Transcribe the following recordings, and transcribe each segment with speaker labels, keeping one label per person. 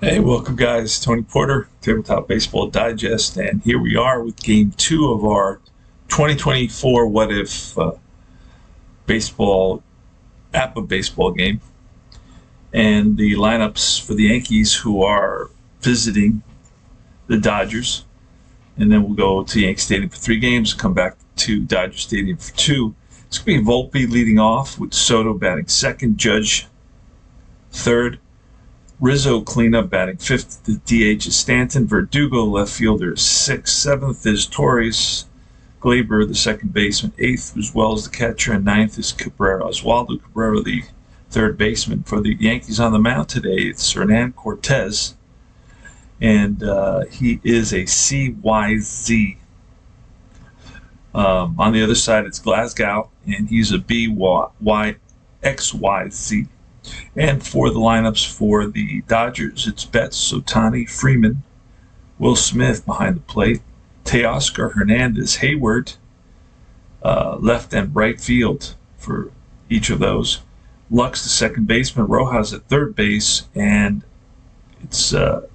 Speaker 1: Hey, welcome guys. Tony Porter, Tabletop Baseball Digest, and here we are with Game 2 of our 2024 What If baseball, APBA baseball game. And the lineups for the Yankees who are visiting the Dodgers. And then we'll go to Yankee Stadium for 3 games, come back to Dodger Stadium for 2. It's going to be Volpe leading off with Soto batting second, Judge third, Rizzo cleanup batting fifth. The DH is Stanton. Verdugo left fielder is sixth. Seventh is Torres. Glaber, the second baseman, eighth, as well as the catcher, and ninth is Cabrera. Oswaldo Cabrera, the third baseman. For the Yankees on the mound today, it's Hernan Cortez, and he is a CYZ. On the other side, it's Glasgow, and he's a BYXYZ. And for the lineups for the Dodgers, it's Betts, Ohtani, Freeman, Will Smith behind the plate, Teoscar Hernandez, Hayward, left and right field for each of those. Lux, the second baseman, Rojas at third base, and it's and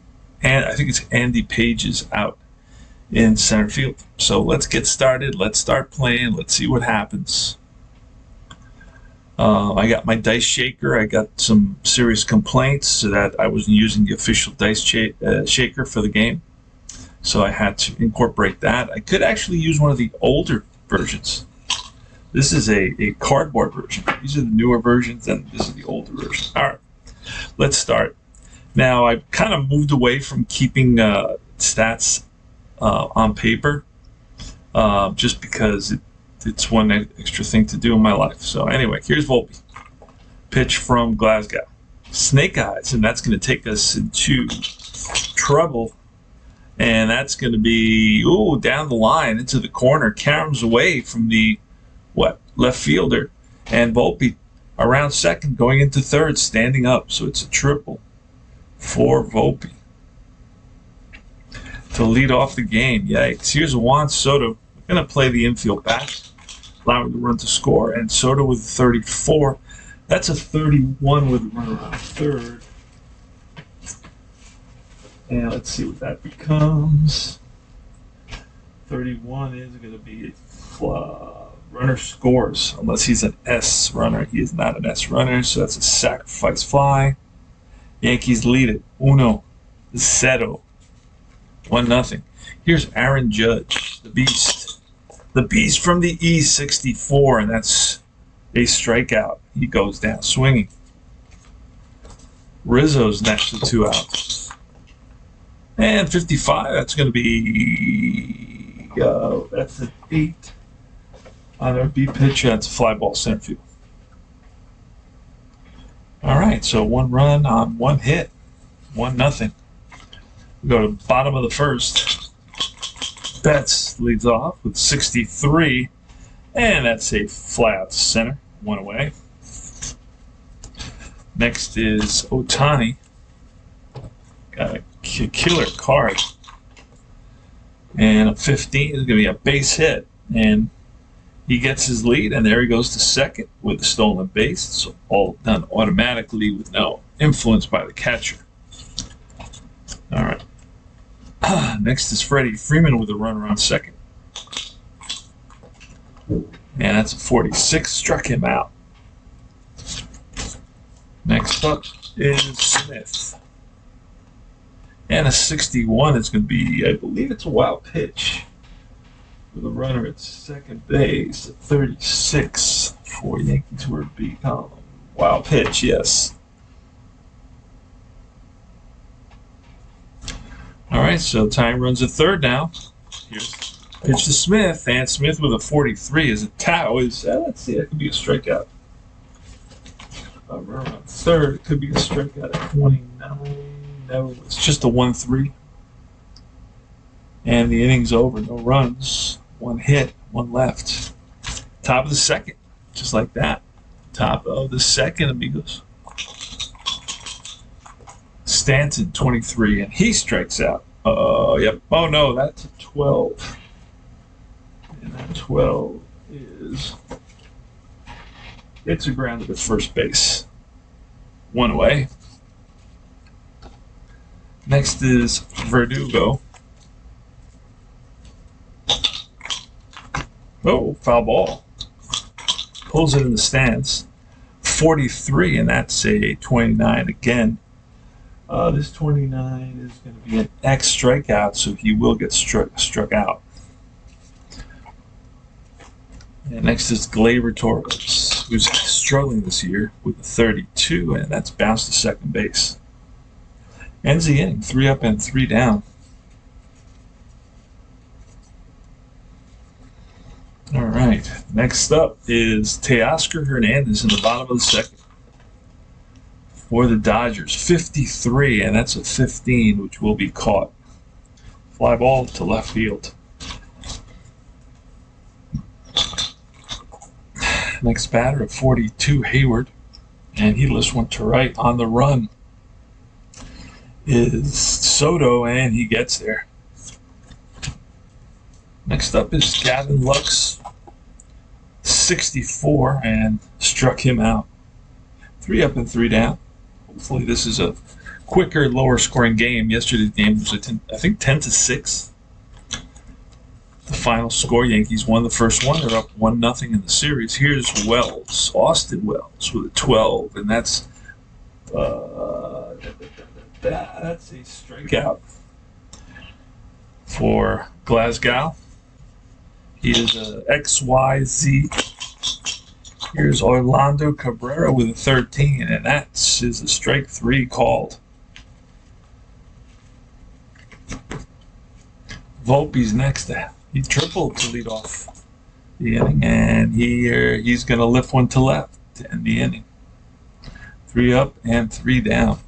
Speaker 1: I think it's Andy Page is out in center field. So let's get started. Let's start playing. Let's see what happens. I got my dice shaker. I got some serious complaints so that I wasn't using the official dice shaker for the game. So I had to incorporate that. I could actually use one of the older versions. This is a cardboard version. These are the newer versions, and this is the older version. All right, let's start. Now, I kind of moved away from keeping stats on paper just because it's one extra thing to do in my life. So anyway, here's Volpe. Pitch from Glasgow. Snake eyes, and that's going to take us into trouble. And that's going to be, down the line into the corner. Caroms away from the, left fielder. And Volpe around second, going into third, standing up. So it's a triple for Volpe to lead off the game. Yikes. Here's Juan Soto. We're going to play the infield back, allowing the run to score. And Soto with 34. That's a 31 with a runner on third. And let's see what that becomes. 31 is going to be runner scores, unless he's an S runner. He is not an S runner, so that's a sacrifice fly. Yankees lead it 1-0. 1-0. Here's Aaron Judge, the Beast. The Beast from the East, 64, and that's a strikeout. He goes down swinging. Rizzo's next with 2 outs. And 55, that's going to be, that's an 8 on their B pitch. That's a fly ball center field. All right, so 1 run on 1 hit, 1-0. We go to the bottom of the first. Betts leads off with 63, and that's a fly out to center, 1 away. Next is Ohtani. Got a killer card. And a 15 is going to be a base hit. And he gets his lead, and there he goes to second with a stolen base. It's all done automatically with no influence by the catcher. All right. Next is Freddie Freeman with a runner on second. And that's a 46. Struck him out. Next up is Smith. And a 61 is going to be, I believe it's a wild pitch with a runner at second base at 36 for Yankees who are become wild pitch, yes. All right, so time runs at third now. Here's pitch to Smith, and Smith with a 43 is a Tao. Let's see, that could be a strikeout. Runner on third, it could be a strikeout at 29. No, it's just a 1-3. And the inning's over. No runs. 1 hit, 1 left. Top of the second. Just like that. Top of the second, amigos. Stanton, 23, and he strikes out. Yep. Oh, no, that's a 12. And that 12 is... It's a grounded at first base. 1 away. Next is Verdugo. Oh, foul ball. Pulls it in the stands. 43, and that's a 29 again. This 29 is going to be an X strikeout, so he will get struck out. And next is Gleyber Torres, who's struggling this year with a 32, and that's bounced to second base. Ends the inning, 3 up and 3 down. All right, next up is Teoscar Hernandez in the bottom of the second for the Dodgers. 53, and that's a 15, which will be caught. Fly ball to left field. Next batter at 42, Hayward, and he lifts one to right. On the run is Soto, and he gets there. Next up is Gavin Lux, 64, and struck him out. 3 up and 3 down. Hopefully this is a quicker, lower scoring game. Yesterday's game was, I think, 10-6. The final score, Yankees won the first one. They're up 1-0 in the series. Here's Wells, Austin Wells, with a 12, and that's a strikeout for Glasgow. He is a XYZ. Here's Orlando Cabrera with a 13, and that is a strike 3 called. Volpe's next. He tripled to lead off the inning, and he's going to lift one to left to end the inning. 3 up and 3 down.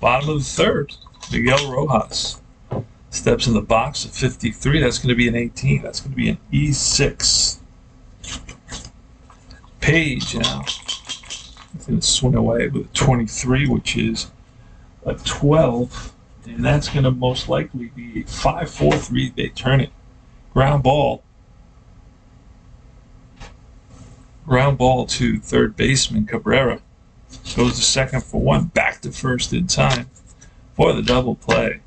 Speaker 1: Bottom of the third, Miguel Rojas steps in the box at 53. That's going to be an 18. That's going to be an E6. Page now is going to swing away with a 23, which is a 12. And that's going to most likely be a 5-4-3. They turn it. Ground ball. Ground ball to third baseman Cabrera. Goes to second for 1. Back to first in time for the double play.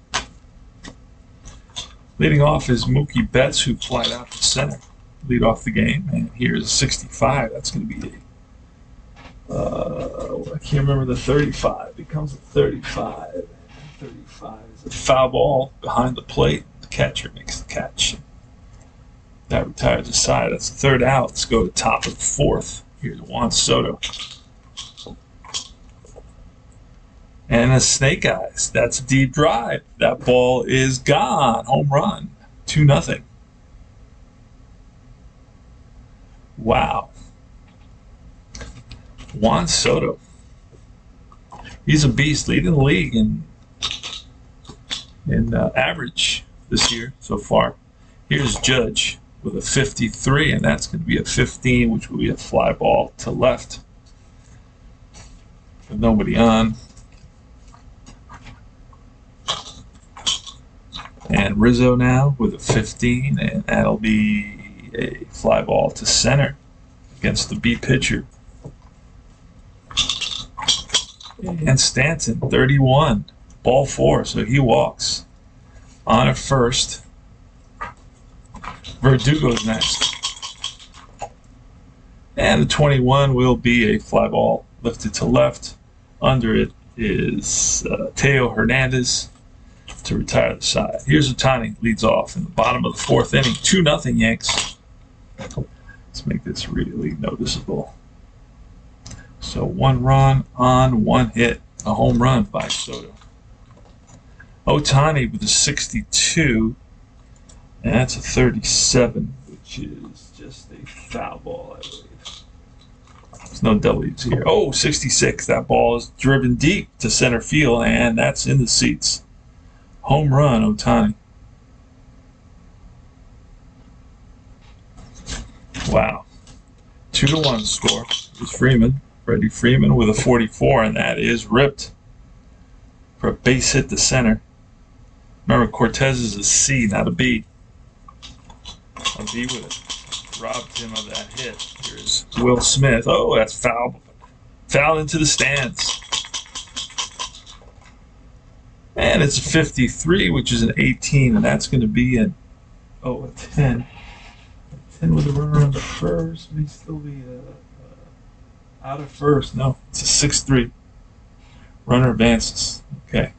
Speaker 1: Leading off is Mookie Betts, who flied out to center. Lead off the game. And here's a 65. That's going to be I can't remember the 35. Becomes a 35. 35 is a foul ball behind the plate. The catcher makes the catch. That retires the side. That's the third out. Let's go to top of the fourth. Here's Juan Soto. And a snake eyes. That's a deep drive. That ball is gone. Home run. 2-0. Wow. Juan Soto. He's a beast, leading the league in average this year so far. Here's Judge with a 53, and that's going to be a 15, which will be a fly ball to left. With nobody on. And Rizzo now with a 15, and that'll be a fly ball to center against the B pitcher. And Stanton, 31, ball 4, so he walks. On at first. Verdugo's next. And the 21 will be a fly ball lifted to left. Under it is Teo Hernandez to retire the side. Here's Ohtani, leads off in the bottom of the fourth inning. 2-0 Yanks. Let's make this really noticeable. So 1 run on 1 hit. A home run by Soto. Ohtani with a 62. And that's a 37, which is just a foul ball, I believe. There's no W's here. Oh, 66. That ball is driven deep to center field, and that's in the seats. Home run, Ohtani. Wow. 2-1 score. Here's Freeman. Freddie Freeman with a 44, and that is ripped for a base hit to center. Remember, Cortez is a C, not a B. A B would have robbed him of that hit. Here's Will Smith. Oh, that's foul. Foul into the stands. And it's a 53, which is an 18, and that's going to be a 10. 10 with a runner on the first. May still be out of first. No, it's a 6-3. Runner advances. Okay.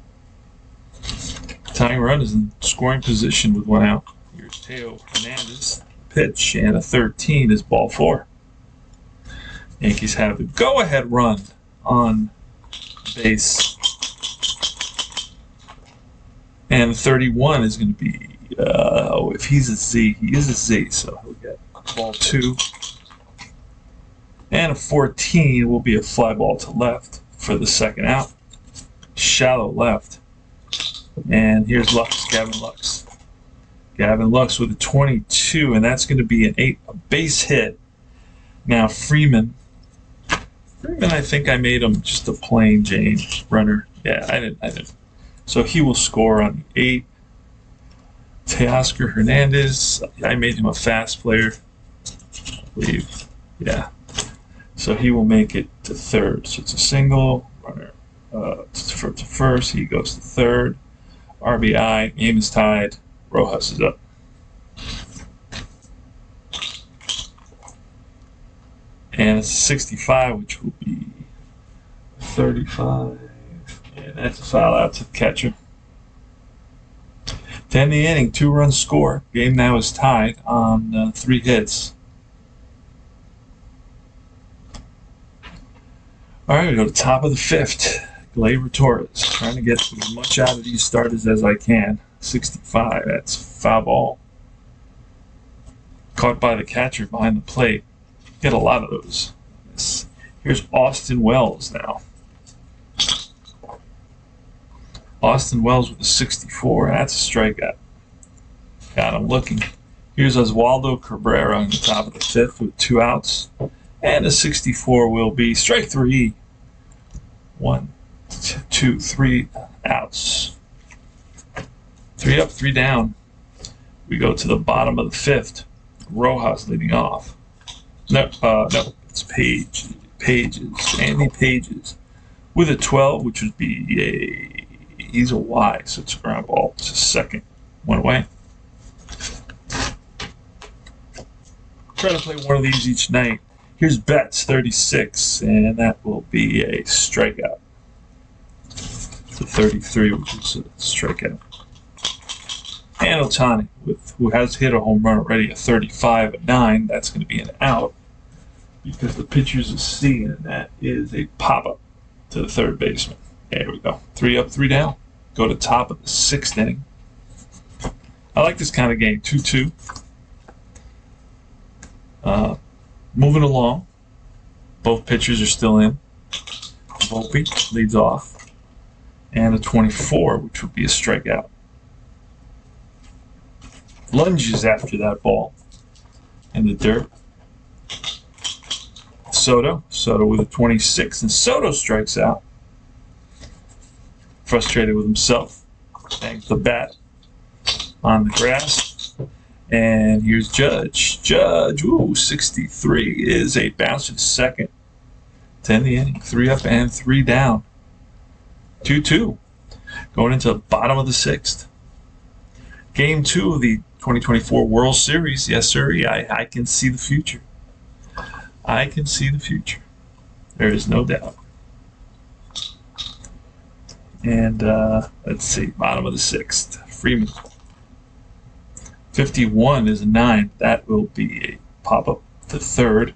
Speaker 1: Tying run is in scoring position with one out. Here's Teo Hernandez. Pitch, and a 13 is ball 4. Yankees have the go-ahead run on base. And 31 is going to be, if he's a Z, he is a Z, so he'll get ball 2. And a 14 will be a fly ball to left for the second out. Shallow left. And here's Lux, Gavin Lux. Gavin Lux with a 22, and that's going to be a base hit. Now Freeman, I think I made him just a plain Jane runner. Yeah, I didn't. So he will score on the 8. Teoscar Hernandez, I made him a fast player, I believe. Yeah. So he will make it to third. So it's a single runner to first. He goes to third. RBI. Game is tied. Rojas is up. And it's a 65, which will be 35. And that's a foul out to the catcher. To end the inning, 2-run score. Game now is tied on 3 hits. All right, we go to top of the 5th. Gleyber Torres, trying to get as much out of these starters as I can. 65, that's foul ball. Caught by the catcher behind the plate. Get a lot of those. Here's Austin Wells now. Austin Wells with a 64, that's a strikeout. Got him looking. Here's Oswaldo Cabrera on the top of the 5th with 2 outs. And a 64 will be strike 3. 1, 2, 3 outs. 3 up, 3 down. We go to the bottom of the 5th. Rojas leading off. No, it's Andy Pages with a 12, which would be he's a Y, so it's a ground ball. It's a second. 1 away. Try to play one of these each night. Here's Betts, 36, and that will be a strikeout. It's a 33, which is a strikeout. And Ohtani, who has hit a home run already, a 35 at 9. That's going to be an out because the pitcher's a C, and that is a pop-up to the third baseman. There we go. 3 up, 3 down. Go to top of the 6th inning. I like this kind of game. 2-2. Moving along. Both pitchers are still in. Volpe leads off. And a 24, which would be a strikeout. Lunges after that ball in the dirt. Soto with a 26, and Soto strikes out. Frustrated with himself. Bangs the bat on the grass. And here's Judge. Judge, 63 is a bounce to second. 10 the inning. 3 up and 3 down. 2-2. Going into the bottom of the 6th. Game 2 of the 2024 World Series. Yes, sir. I can see the future. I can see the future. There is no doubt. And let's see. Bottom of the 6th. Freeman. 51 is a 9. That will be a pop-up to third.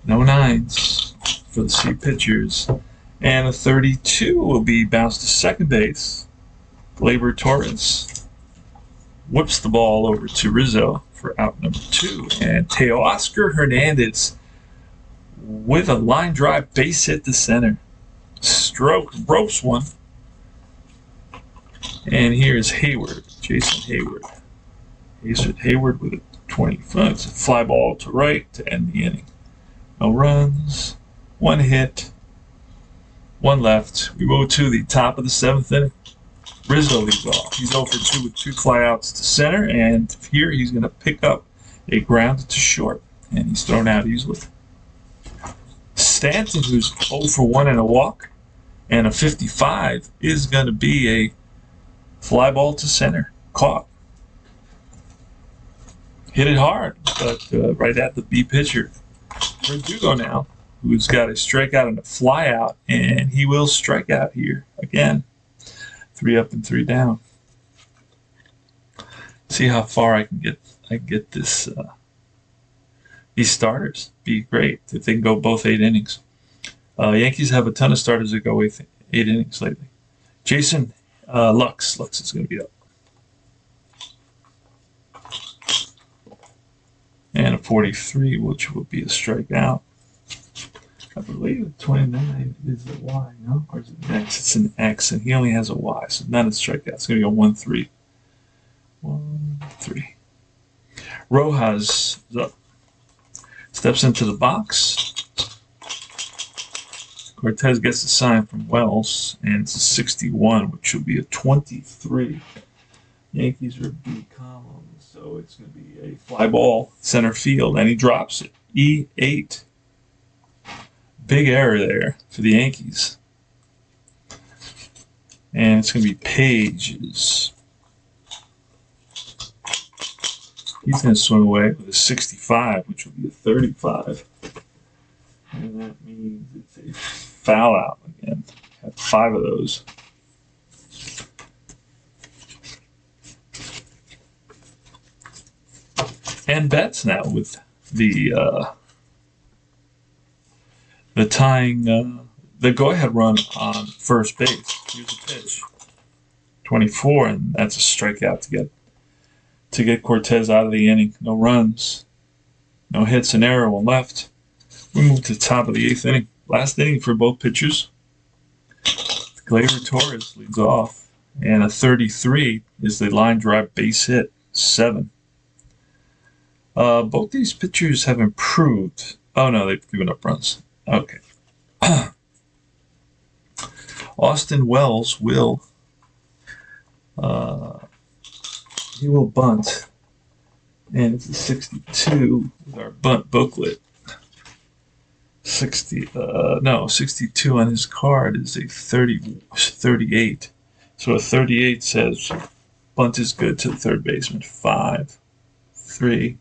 Speaker 1: No 9s for the C pitchers. And a 32 will be bounced to second base. Gleyber Torres whips the ball over to Rizzo for out number 2. And Teoscar Hernandez with a line drive base hit to center. Stroke, ropes one. And here's Hayward, Jason Hayward. Hayward with a 25. It's a fly ball to right to end the inning. No runs, 1 hit, 1 left. We move to the top of the 7th inning. Rizzo leads off. He's 0 for 2 with 2 flyouts to center, and here he's going to pick up a ground to short, and he's thrown out easily. Stanton, who's 0 for 1 and a walk, And a 55 is going to be a fly ball to center. Caught. Hit it hard, but right at the B pitcher. Verdugo now, who's got a strikeout and a fly out, and he will strike out here again. 3 up and 3 down. See how far I can get this. These starters be great if they can go both 8 innings. Yankees have a ton of starters that go 8 innings lately. Jason Lux is going to be up. And a 43, which will be a strikeout. I believe 29 is a Y, no? Or is it an X? It's an X, and he only has a Y, so not a strikeout. It's going to be a 1-3. 1-3. Rojas is up. Steps into the box. Cortez gets a sign from Wells, and it's a 61, which will be a 23. Yankees are B column, so it's going to be a fly ball center field, and he drops it. E8. Big error there for the Yankees. And it's going to be Pages. He's going to swing away with a 65, which will be a 35. And that means it's a foul out again. Have 5 of those. And Betts now with the tying, the go-ahead run on first base. Here's a pitch. 24, and that's a strikeout to get Cortez out of the inning. No runs, no hits, an error, 1 left. We move to the top of the 8th inning. Last inning for both pitchers. Gleyber Torres leads off, and a 33 is the line drive base hit, 7. Both these pitchers have improved. Oh no, they've given up runs. Okay. Austin Wells will he will bunt, and it's a 62 with our bunt booklet. 62 on his card is a 38. So a 38 says bunt is good to the third baseman. 5, 3,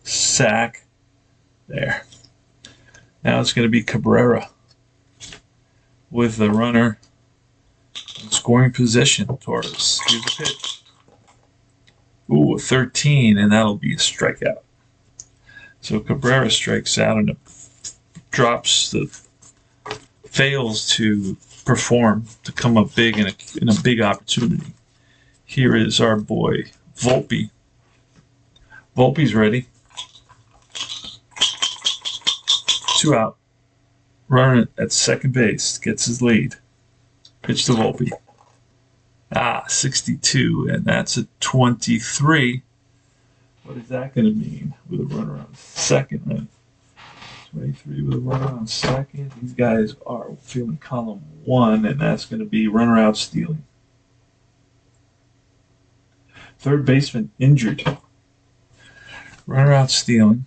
Speaker 1: sack. There. Now it's going to be Cabrera with the runner in scoring position. Torres. Here's the pitch. Ooh, a 13, and that'll be a strikeout. So Cabrera strikes out and fails to perform, to come up big in a big opportunity. Here is our boy Volpe. Volpe's ready. 2 out. Runner at second base gets his lead. Pitch to Volpe. 62, and that's a 23. What is that going to mean with a runner on second? Right? 23 with a runner on second. These guys are feeling column 1, and that's going to be runner out stealing. Third baseman injured. Runner out stealing.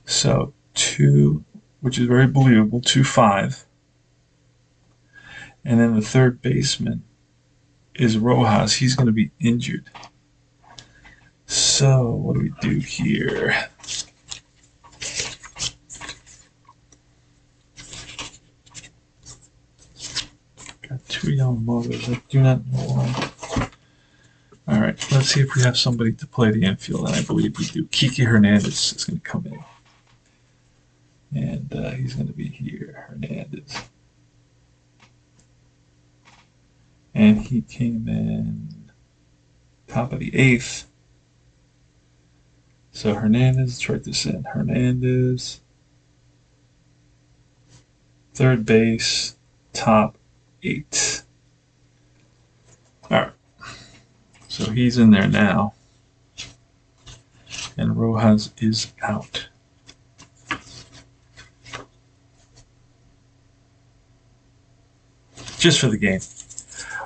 Speaker 1: So 2, which is very believable, 2-5. And then the third baseman is Rojas. He's going to be injured. So what do we do here? Got 2 Yamamotors. I do not know why. All right, let's see if we have somebody to play the infield, and I believe we do. Kiki Hernandez is going to come in. And he's going to be here, Hernandez. And he came in top of the 8th. So Hernandez, let's write this in. Hernandez, third base, top 8. All right. So he's in there now. And Rojas is out. Just for the game.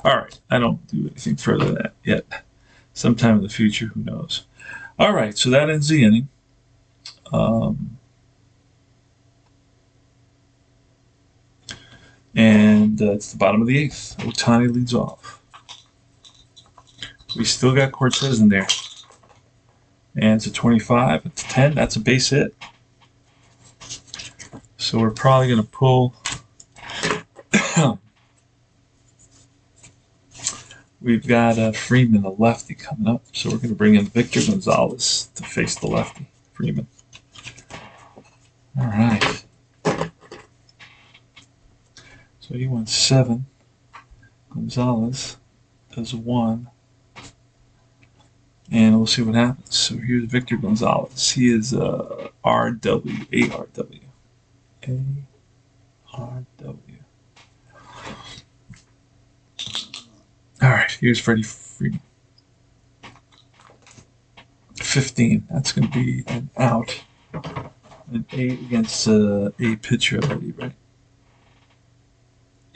Speaker 1: All right. I don't do anything further than that yet. Sometime in the future, who knows. All right. So that ends the inning. And it's the bottom of the 8th. Ohtani leads off. We still got Cortez in there. And it's a 25. It's a 10. That's a base hit. So we're probably going to pull. We've got Freeman, the lefty, coming up. So we're going to bring in Victor Gonzalez to face the lefty, Freeman. All right. So he went 7. Gonzalez does 1. And we'll see what happens. So here's Victor Gonzalez. He is RW, ARW. ARW. All right, here's Freddie Freeman. 15. That's going to be an out. An 8 against a pitcher already, right?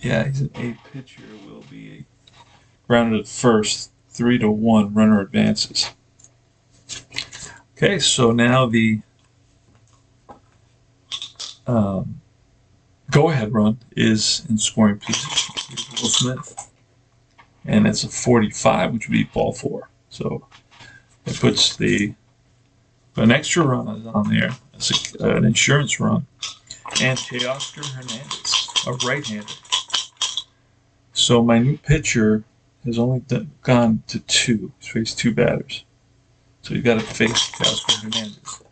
Speaker 1: Yeah, he's an A pitcher. Will be grounded at first. 3-1. Runner advances. Okay, so now the go-ahead run is in scoring position. Here's Will Smith. And it's a 45, which would be ball 4. So it puts an extra run on there. It's an insurance run. And Teoscar Hernandez, a right-hander. So my new pitcher has only gone to 2. He's faced 2 batters. So you've got to face Teoscar Hernandez.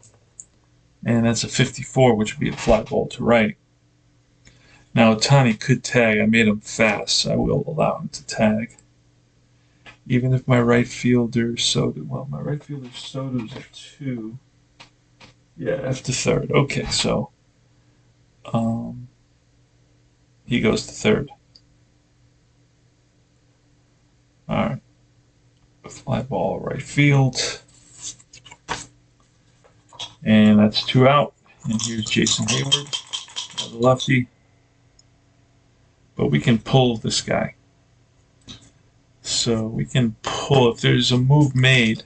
Speaker 1: And that's a 54, which would be a fly ball to right. Now Ohtani could tag. I made him fast, so I will allow him to tag. Even if my right fielder Soto, my right fielder Soto's a 2. Yeah, after third. Okay, so he goes to third. All right. Fly ball right field. And that's 2 out. And here's Jason Hayward, the lefty. But we can pull this guy. So we can pull, if there's a move made.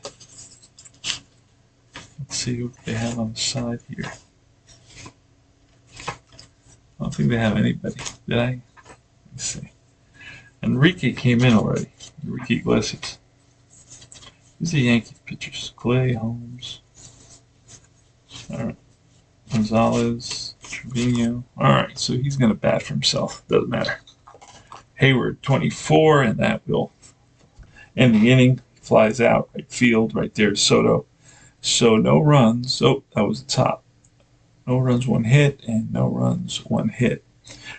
Speaker 1: Let's see what they have on the side here. I don't think they have anybody. Did I? Let's see. Enrique came in already. Enrique Iglesias. These are Yankee pitchers. Clay, Holmes. All right. Gonzalez, Trevino. All right, so he's going to bat for himself. Doesn't matter. Hayward, 24, and that will end the inning. Flies out right field. Right there, Soto. So no runs. Oh, that was the top. No runs, 1 hit, and no runs, 1 hit.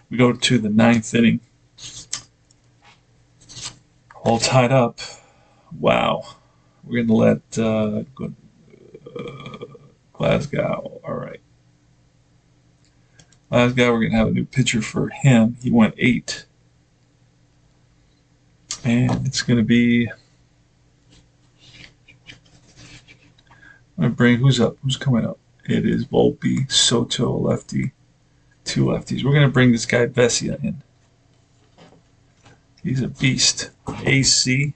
Speaker 1: We go to the 9th inning. All tied up. Wow. We're going to let Glasgow. All right. Glasgow, we're going to have a new pitcher for him. He went 8. And it's going to be... I'm going to bring... Who's up? Who's coming up? It is Volpe, Soto, lefty. 2 lefties. We're going to bring this guy Vesia in. He's a beast. AC.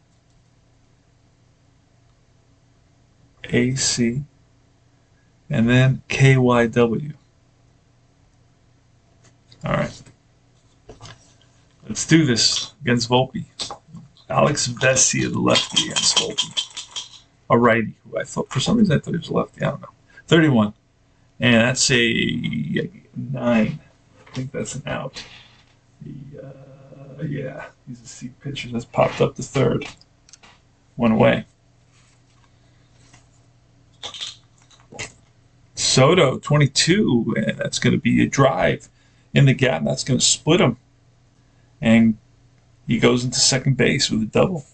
Speaker 1: And then KYW. All right. Let's do this against Volpe. Alex Vesia, the lefty, against Volpe. A righty, who I thought, for some reason I thought he was a lefty. I don't know. 31. And that's a 9. I think that's an out. Yeah, he's a C pitcher. That's popped up to third. 1 away. Soto, 22, and that's going to be a drive in the gap. And that's going to split him. And he goes into second base with a double.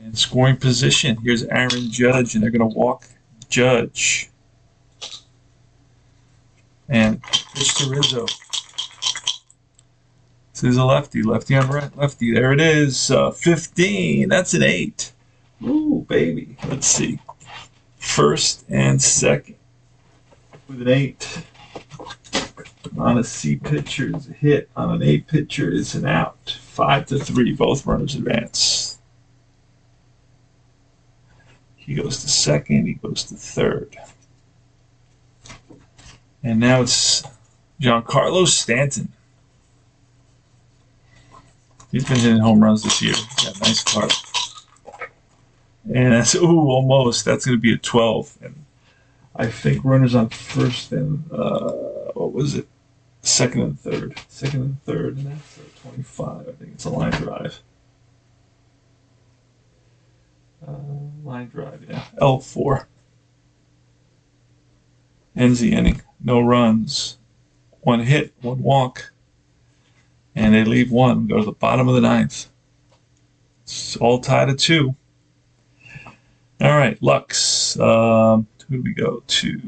Speaker 1: And scoring position. Here's Aaron Judge, and they're going to walk Judge. And pitch to Rizzo. This is a lefty. Lefty on right. Lefty. There it is. 15. That's an 8. Ooh, baby. Let's see. First and second with an 8. On a C pitcher is a hit. On an A pitcher is an out. 5-3. Both runners advance. He goes to second. He goes to third. And now it's Giancarlo Stanton. He's been hitting home runs this year. Yeah, nice card. And that's, ooh, almost. That's going to be a 12. And I think runners on first and, what was it? Second and third. Second and third. And that's a 25. I think it's a line drive. Line drive, yeah. L4. Ends the inning. No runs. One hit, one walk. And they leave one. Go to the bottom of the ninth. It's all tied at 2. All right, Lux. Who do we go to?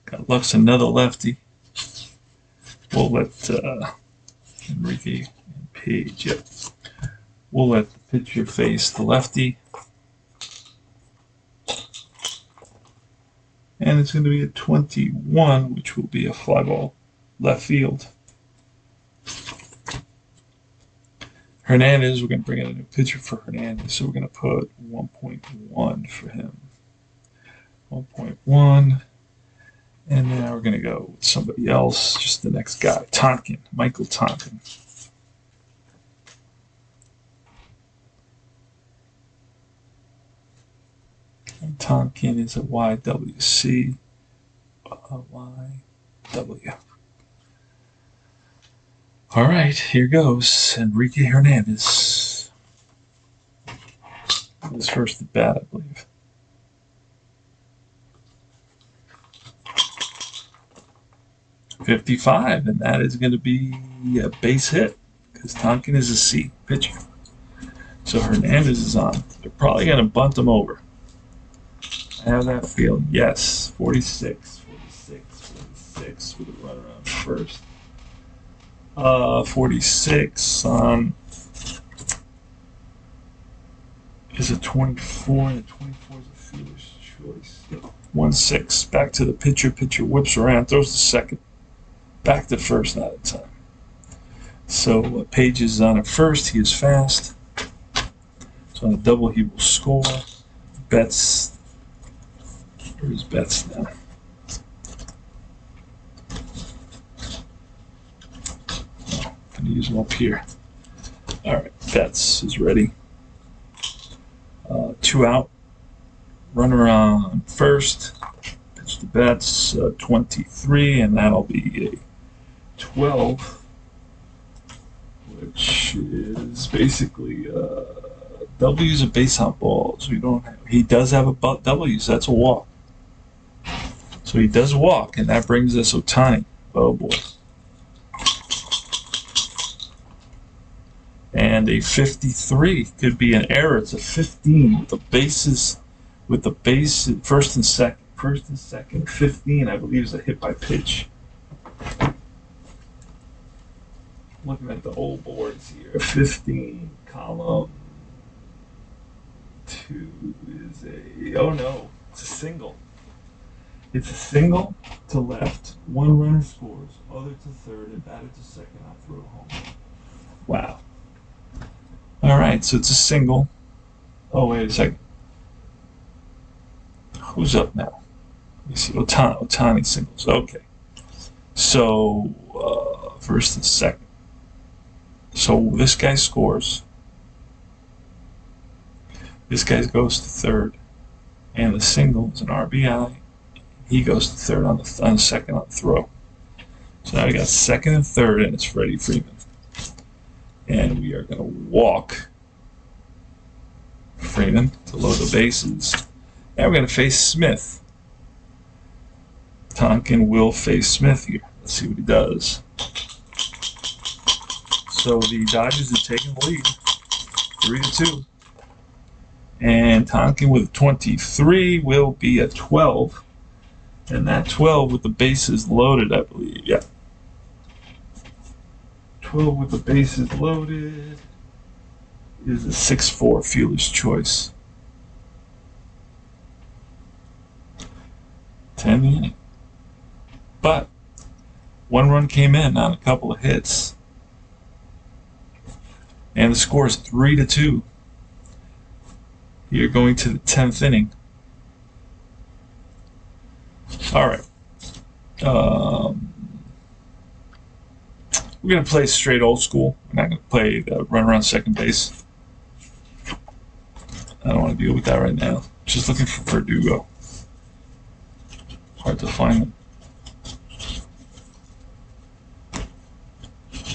Speaker 1: Got Lux, another lefty. We'll let Enrique and Page. Yep. We'll let the pitcher face the lefty. And it's going to be a 21, which will be a fly ball left field. Hernandez, we're going to bring in a new pitcher for Hernandez, so we're going to put 1.1 for him. 1.1. And now we're going to go with somebody else, just the next guy, Tonkin, Michael Tonkin. And Tonkin is a YWC. YW. All right, here goes Enrique Hernandez. His first at bat, I believe. .55, and that is going to be a base hit because Tonkin is a C pitcher. So Hernandez is on. They're probably going to bunt him over. I have that feeling. Yes, 46 with a runner on first. 46 on is a 24, and a 24 is a fielder's choice. 1-6. Back to the pitcher. Pitcher whips around, throws to second. Back to first, not in time. So Page is on at first. He is fast. So on a double, he will score. Betts. Where's Betts now? Oh, I'm going to use him up here. All right, Betts is ready. 2 out. Runner on first. Pitch to Betts, 23, and that'll be a 12, which is basically W's a base on balls. We don't have, he does have a W, so that's a walk. So he does walk, and that brings us Ohtani. Oh boy. And a 53 could be an error. It's a 15 with the bases, first and second. First and second, 15, I believe, is a hit by pitch. Looking at the old boards here, 15, column 2 is a, oh no, it's a single. It's a single to left, one runner scores, other to third, and batted to second, I throw home. Wow. All right, so it's a single. Oh, wait a second. Who's up now? Let me see. Ohtani singles. Okay. So, first and second. So this guy scores. This guy goes to third. And the single is an RBI. He goes to third on the second on the throw. So now we got second and third, and it's Freddie Freeman. And we are going to walk Freeman to load the bases. And we're going to face Smith. Tonkin will face Smith here. Let's see what he does. So the Dodgers are taking the lead, 3-2. And Tonkin with 23 will be a 12. And that 12 with the bases loaded, I believe. Yeah. 12 with the bases loaded is a 6-4 fielder's choice. 10 the inning. But one run came in on a couple of hits. And the score is 3-2. You're going to the 10th inning. All right. We're going to play straight old school. We're not going to play the run around second base. I don't want to deal with that right now. Just looking for Verdugo. Hard to find him.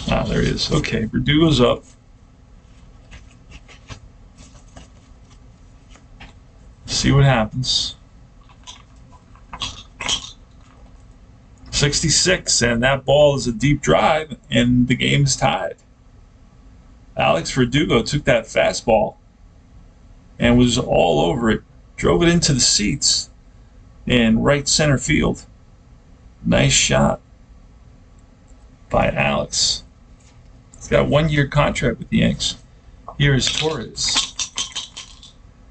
Speaker 1: Ah, there he is. Okay, Verdugo's up. See what happens. 66, and that ball is a deep drive, and the game is tied. Alex Verdugo took that fastball and was all over it. Drove it into the seats in right center field. Nice shot by Alex. He's got a 1-year contract with the Yanks. Here is Torres.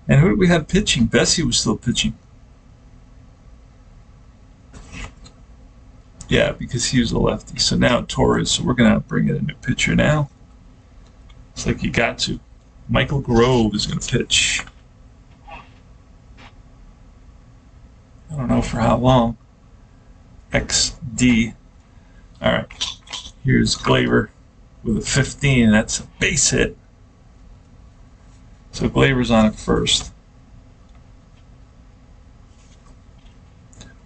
Speaker 1: And who did we have pitching? Bessie was still pitching. Yeah, because he was a lefty. So now Torres. So we're going to bring in a new pitcher now. It's like you got to. Michael Grove is going to pitch. I don't know for how long. XD. All right. Here's Glaber with a 15. That's a base hit. So Glaber's on it first.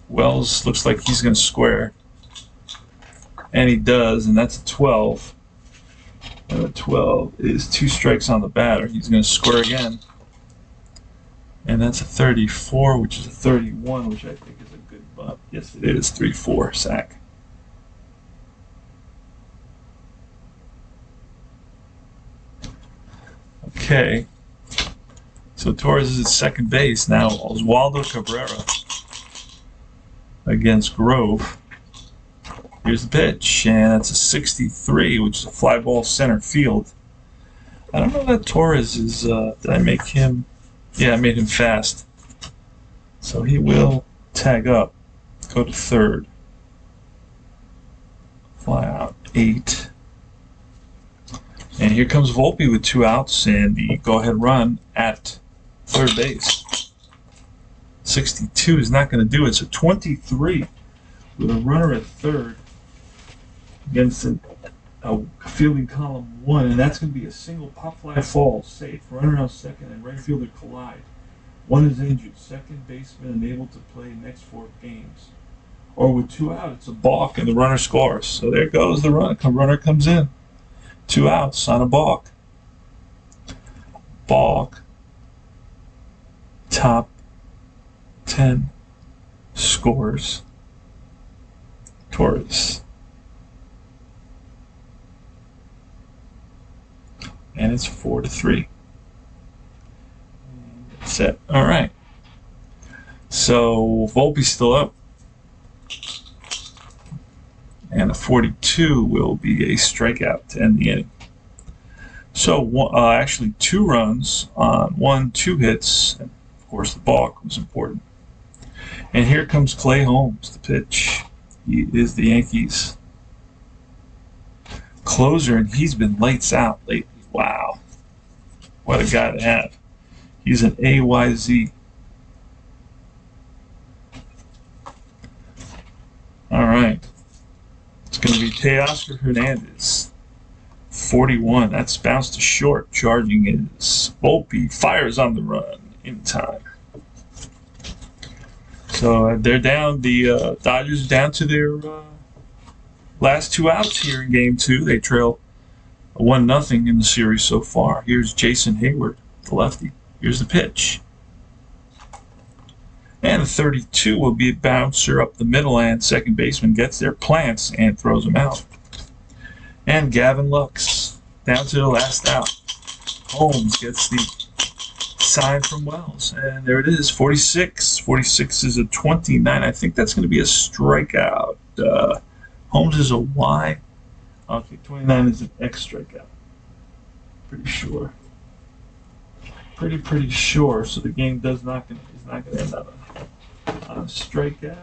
Speaker 1: Wells looks like he's going to square. And he does, and that's a 12. And a 12 is 2 strikes on the batter. He's going to square again. And that's a 34, which is a 31, which I think is a good bunt. Yes, it is. 3-4 sack. Okay. So Torres is at second base. Now Oswaldo Cabrera against Grove. Here's the pitch, and that's a 63, which is a fly ball center field. I don't know that Torres is, did I make him? Yeah, I made him fast. So he will tag up, go to third. Fly out 8. And here comes Volpe with 2 outs and the go-ahead run at third base. 62 is not going to do it. So 23 with a runner at third against a fielding column 1, and that's going to be a single pop fly fall, safe. Runner on second and right fielder collide. 1 is injured. Second baseman unable to play next 4 games. Or with 2 out, it's a balk and the runner scores. So there goes the run. Runner comes in. 2 outs on a balk. Balk. Top 10 scores. Torres. And it's 4-3. That's it. All right. So Volpe's still up. And a 42 will be a strikeout to end the inning. So actually 2 runs on 2 hits. And of course, the balk was important. And here comes Clay Holmes, the pitch. He is the Yankees' closer, and he's been lights out lately. Wow. What a guy to have. He's an AYZ. All right. It's going to be Teoscar Hernandez. 41. That's bounced to short. Charging is Volpe. Fires on the run in time. So they're down. The Dodgers down to their last 2 outs here in Game 2. They trail 1-0 in the series so far. Here's Jason Hayward, the lefty. Here's the pitch. And the 32 will be a bouncer up the middle, and second baseman gets there, plants, and throws him out. And Gavin Lux down to the last out. Holmes gets the sign from Wells, and there it is, 46. 46 is a 29. I think that's going to be a strikeout. Holmes is a Y. Okay, 29 is an X strikeout. Pretty sure. Pretty sure. So the game is not going to end up on a strikeout.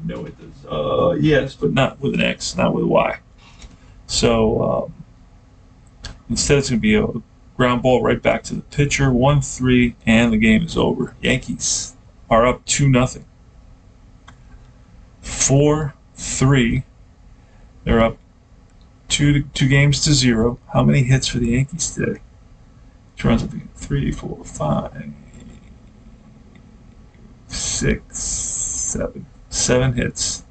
Speaker 1: No, it does. Yes, but not with an X, not with a Y. So instead, it's going to be a ground ball right back to the pitcher. 1-3, and the game is over. Yankees are up 2-0. 4-3. They're up Two games to 0. How many hits for the Yankees today? Runs 3, 4, 5, 6, 7. 7 hits.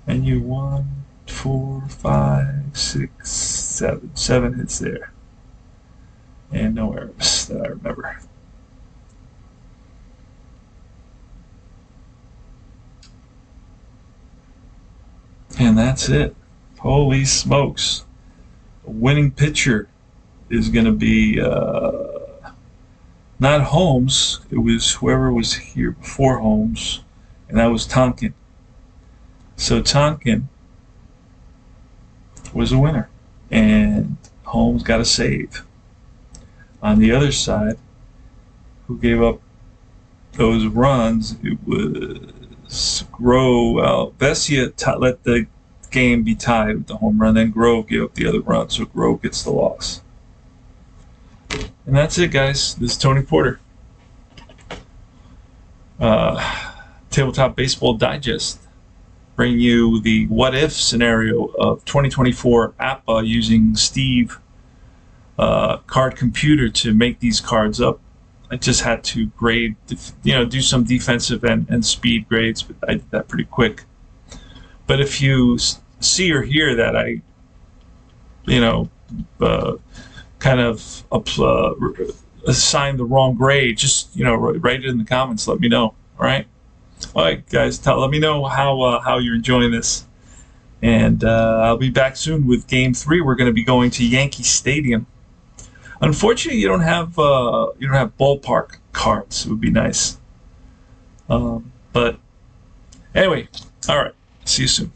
Speaker 1: And you 1, 4, 5, 6, 7. 7 hits there. And no errors that I remember. And that's it. Holy smokes. The winning pitcher is going to be not Holmes. It was whoever was here before Holmes, and that was Tonkin. So Tonkin was a winner, and Holmes got a save. On the other side, who gave up those runs, it was Grove. Well, Vesia let the game be tied with the home run, then Grove gave up the other run, so Grove gets the loss. And that's it, guys. This is Tony Porter. Tabletop Baseball Digest. Bring you the what-if scenario of 2024 APBA using Steve card computer to make these cards up. I just had to grade, do some defensive and speed grades, but I did that pretty quick. But if you see or hear that I, kind of assign the wrong grade, just write it in the comments. Let me know. All right, guys. Let me know how you're enjoying this, and I'll be back soon with Game 3. We're going to be going to Yankee Stadium. Unfortunately, you don't have ballpark cards. It would be nice, but anyway. All right. See you soon.